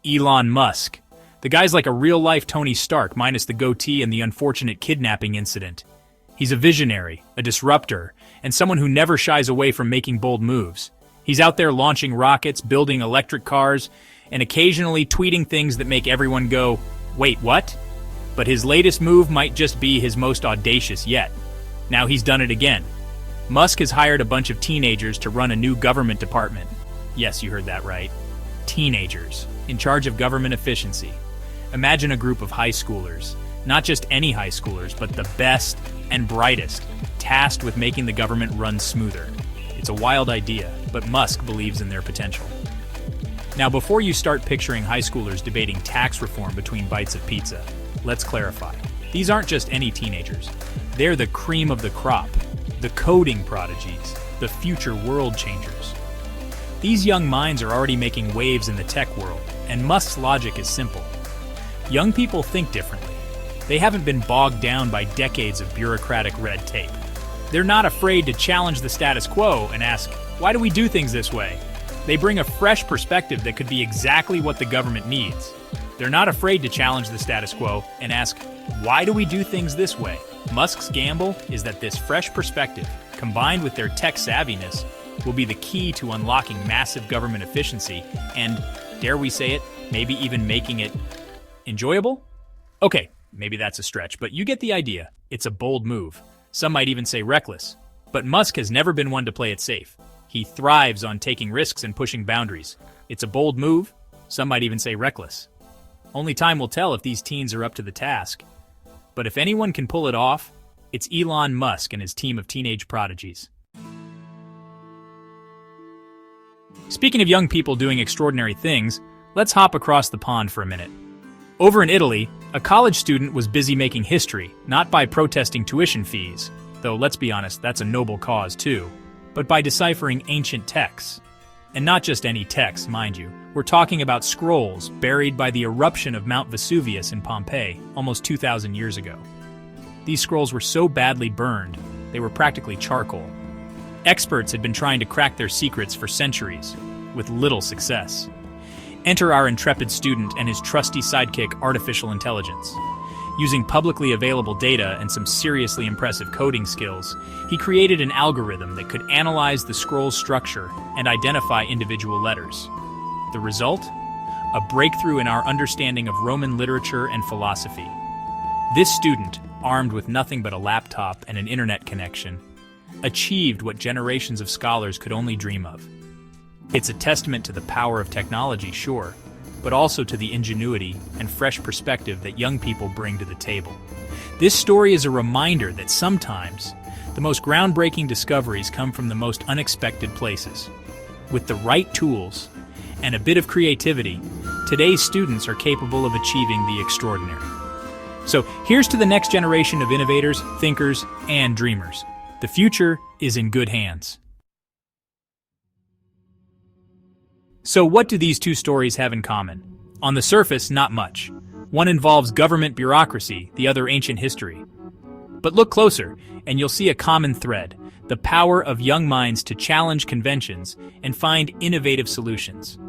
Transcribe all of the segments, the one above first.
Elon Musk. The guy's like a real-life Tony Stark, minus the goatee and the unfortunate kidnapping incident. He's a visionary, a disruptor, and someone who never shies away from making bold moves. He's out there launching rockets, building electric cars, and occasionally tweeting things that make everyone go, "Wait, what?" But his latest move might just be his most audacious yet. Now he's done it again. Musk has hired a bunch of teenagers to run a new government department. Yes, you heard that right. Teenagers, in charge of government efficiency. Imagine a group of high schoolers, not just any high schoolers, but the best and brightest, tasked with making the government run smoother. It's a wild idea, but Musk believes in their potential. Now, before you start picturing high schoolers debating tax reform between bites of pizza, let's clarify. These aren't just any teenagers. They're the cream of the crop, the coding prodigies, the future world changers. These young minds are already making waves in the tech world, and Musk's logic is simple. Young people think differently. They haven't been bogged down by decades of bureaucratic red tape. They're not afraid to challenge the status quo and ask, why do we do things this way? They bring a fresh perspective that could be exactly what the government needs. They're not afraid to challenge the status quo and ask, why do we do things this way? Musk's gamble is that this fresh perspective, combined with their tech savviness, will be the key to unlocking massive government efficiency and, dare we say it, maybe even making it enjoyable? Okay, maybe that's a stretch, but you get the idea. It's a bold move. Some might even say reckless. But Musk has never been one to play it safe. He thrives on taking risks and pushing boundaries. It's a bold move. Some might even say reckless. Only time will tell if these teens are up to the task. But if anyone can pull it off, it's Elon Musk and his team of teenage prodigies. Speaking of young people doing extraordinary things, let's hop across the pond for a minute. Over in Italy, a college student was busy making history, not by protesting tuition fees, though let's be honest, that's a noble cause too, but by deciphering ancient texts. And not just any texts, mind you. We're talking about scrolls buried by the eruption of Mount Vesuvius in Pompeii almost 2,000 years ago. These scrolls were so badly burned, they were practically charcoal. Experts had been trying to crack their secrets for centuries, with little success. Enter our intrepid student and his trusty sidekick, artificial intelligence. Using publicly available data and some seriously impressive coding skills, he created an algorithm that could analyze the scroll's structure and identify individual letters. The result? A breakthrough in our understanding of Roman literature and philosophy. This student, armed with nothing but a laptop and an internet connection, achieved what generations of scholars could only dream of. It's a testament to the power of technology, sure, but also to the ingenuity and fresh perspective that young people bring to the table. This story is a reminder that sometimes the most groundbreaking discoveries come from the most unexpected places. With the right tools and a bit of creativity, today's students are capable of achieving the extraordinary. So here's to the next generation of innovators, thinkers, and dreamers. The future is in good hands. So what do these two stories have in common? On the surface, not much. One involves government bureaucracy, the other ancient history. But look closer, and you'll see a common thread: the power of young minds to challenge conventions and find innovative solutions.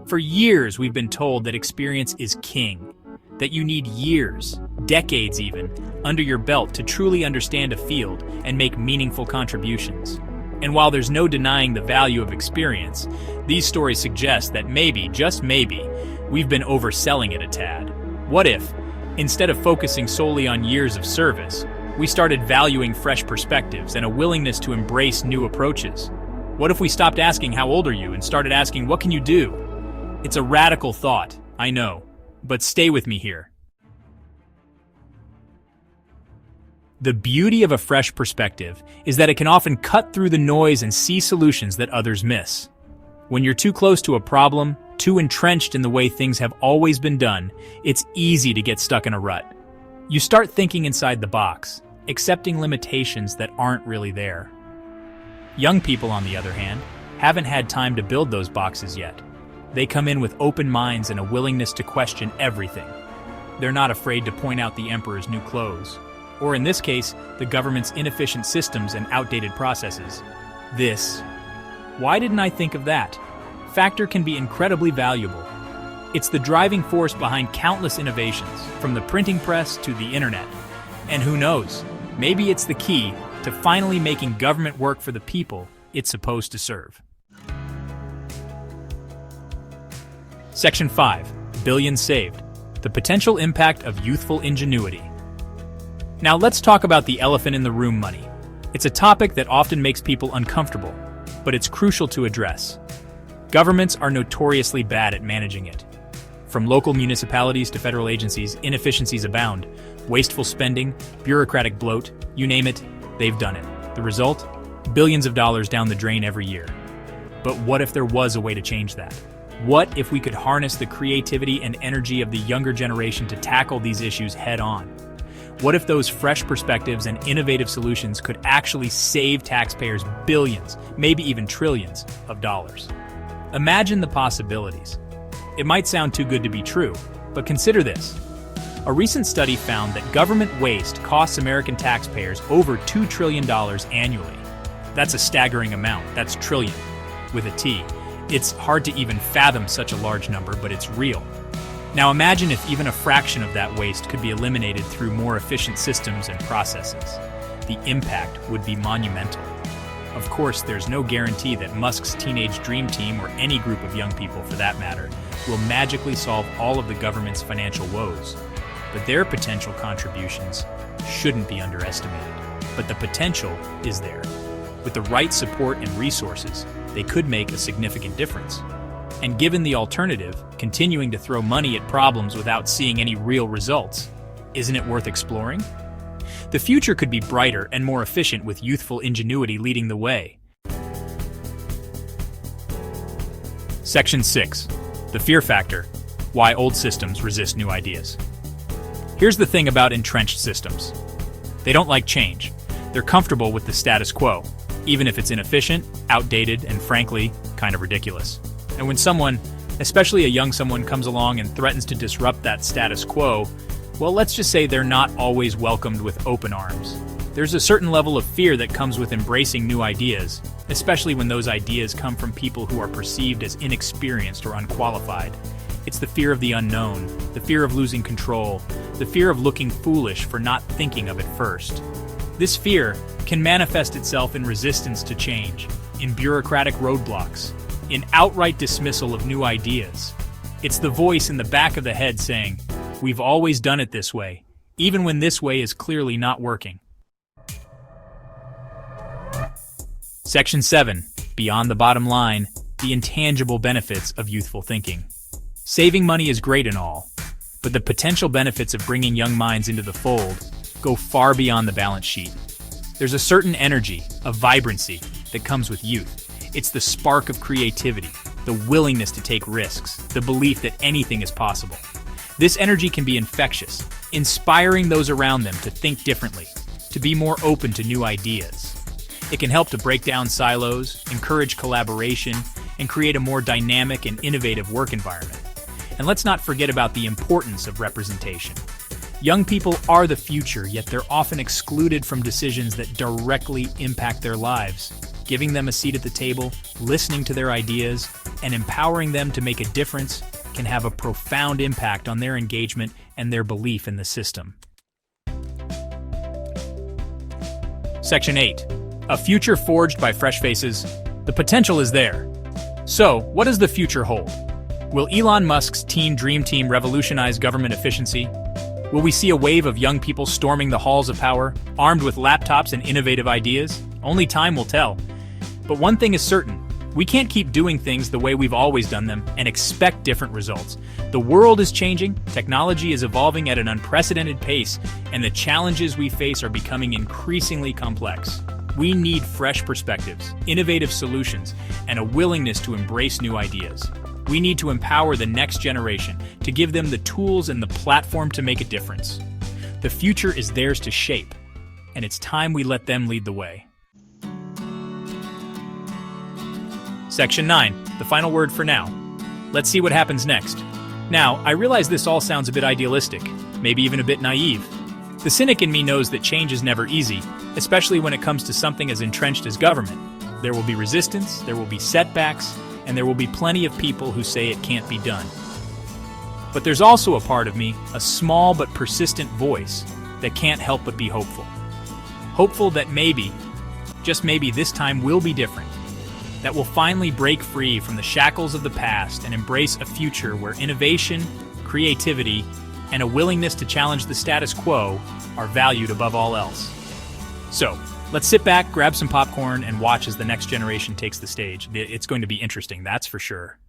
For years, we've been told that experience is king, that you need years, decades even, under your belt to truly understand a field and make meaningful contributions. And while there's no denying the value of experience, these stories suggest that maybe, just maybe, we've been overselling it a tad. What if, instead of focusing solely on years of service, we started valuing fresh perspectives and a willingness to embrace new approaches? What if we stopped asking how old are you and started asking what can you do? It's a radical thought, I know, but stay with me here. The beauty of a fresh perspective is that it can often cut through the noise and see solutions that others miss. When you're too close to a problem, too entrenched in the way things have always been done, it's easy to get stuck in a rut. You start thinking inside the box, accepting limitations that aren't really there. Young people, on the other hand, haven't had time to build those boxes yet. They come in with open minds and a willingness to question everything. They're not afraid to point out the emperor's new clothes, or in this case, the government's inefficient systems and outdated processes. This, why didn't I think of that? Factor can be incredibly valuable. It's the driving force behind countless innovations, from the printing press to the internet. And who knows, maybe it's the key to finally making government work for the people it's supposed to serve. Section 5. Billions saved. The potential impact of youthful ingenuity. Now let's talk about the elephant in the room, money. It's a topic that often makes people uncomfortable, but it's crucial to address. Governments are notoriously bad at managing it. From local municipalities to federal agencies, inefficiencies abound. Wasteful spending, bureaucratic bloat, you name it, they've done it. The result? Billions of dollars down the drain every year. But what if there was a way to change that? What if we could harness the creativity and energy of the younger generation to tackle these issues head on? What if those fresh perspectives and innovative solutions could actually save taxpayers billions, maybe even trillions of dollars? Imagine the possibilities. It might sound too good to be true, but consider this. A recent study found that government waste costs American taxpayers over $2 trillion annually. That's a staggering amount. That's trillion, with a T. It's hard to even fathom such a large number, but it's real. Now imagine if even a fraction of that waste could be eliminated through more efficient systems and processes. The impact would be monumental. Of course, there's no guarantee that Musk's teenage dream team, or any group of young people for that matter, will magically solve all of the government's financial woes. But their potential contributions shouldn't be underestimated. But the potential is there. With the right support and resources, they could make a significant difference. And given the alternative, continuing to throw money at problems without seeing any real results, isn't it worth exploring? The future could be brighter and more efficient with youthful ingenuity leading the way. Section 6. The fear factor. Why old systems resist new ideas. Here's the thing about entrenched systems. They don't like change. They're comfortable with the status quo, even if it's inefficient, outdated, and frankly, kind of ridiculous. And when someone, especially a young someone, comes along and threatens to disrupt that status quo, well, let's just say they're not always welcomed with open arms. There's a certain level of fear that comes with embracing new ideas, especially when those ideas come from people who are perceived as inexperienced or unqualified. It's the fear of the unknown, the fear of losing control, the fear of looking foolish for not thinking of it first. This fear can manifest itself in resistance to change, in bureaucratic roadblocks, in outright dismissal of new ideas. It's the voice in the back of the head saying, "We've always done it this way," even when this way is clearly not working. Section 7. Beyond the bottom line, the intangible benefits of youthful thinking. Saving money is great and all, but the potential benefits of bringing young minds into the fold go far beyond the balance sheet. There's a certain energy, a vibrancy, that comes with youth. It's the spark of creativity, the willingness to take risks, the belief that anything is possible. This energy can be infectious, inspiring those around them to think differently, to be more open to new ideas. It can help to break down silos, encourage collaboration, and create a more dynamic and innovative work environment. And let's not forget about the importance of representation. Young people are the future, yet they're often excluded from decisions that directly impact their lives. Giving them a seat at the table, listening to their ideas, and empowering them to make a difference can have a profound impact on their engagement and their belief in the system. Section 8. A future forged by fresh faces. The potential is there. So, what does the future hold? Will Elon Musk's teen dream team revolutionize government efficiency? Will we see a wave of young people storming the halls of power, armed with laptops and innovative ideas? Only time will tell. But one thing is certain, we can't keep doing things the way we've always done them and expect different results. The world is changing, technology is evolving at an unprecedented pace, and the challenges we face are becoming increasingly complex. We need fresh perspectives, innovative solutions, and a willingness to embrace new ideas. We need to empower the next generation, to give them the tools and the platform to make a difference. The future is theirs to shape, and it's time we let them lead the way. Section 9, the final word for now. Let's see what happens next. Now, I realize this all sounds a bit idealistic, maybe even a bit naive. The cynic in me knows that change is never easy, especially when it comes to something as entrenched as government. There will be resistance, there will be setbacks, and there will be plenty of people who say it can't be done. But there's also a part of me, a small but persistent voice, that can't help but be hopeful. Hopeful that maybe, just maybe this time will be different. That we'll finally break free from the shackles of the past and embrace a future where innovation, creativity, and a willingness to challenge the status quo are valued above all else. So, let's sit back, grab some popcorn, and watch as the next generation takes the stage. It's going to be interesting, that's for sure.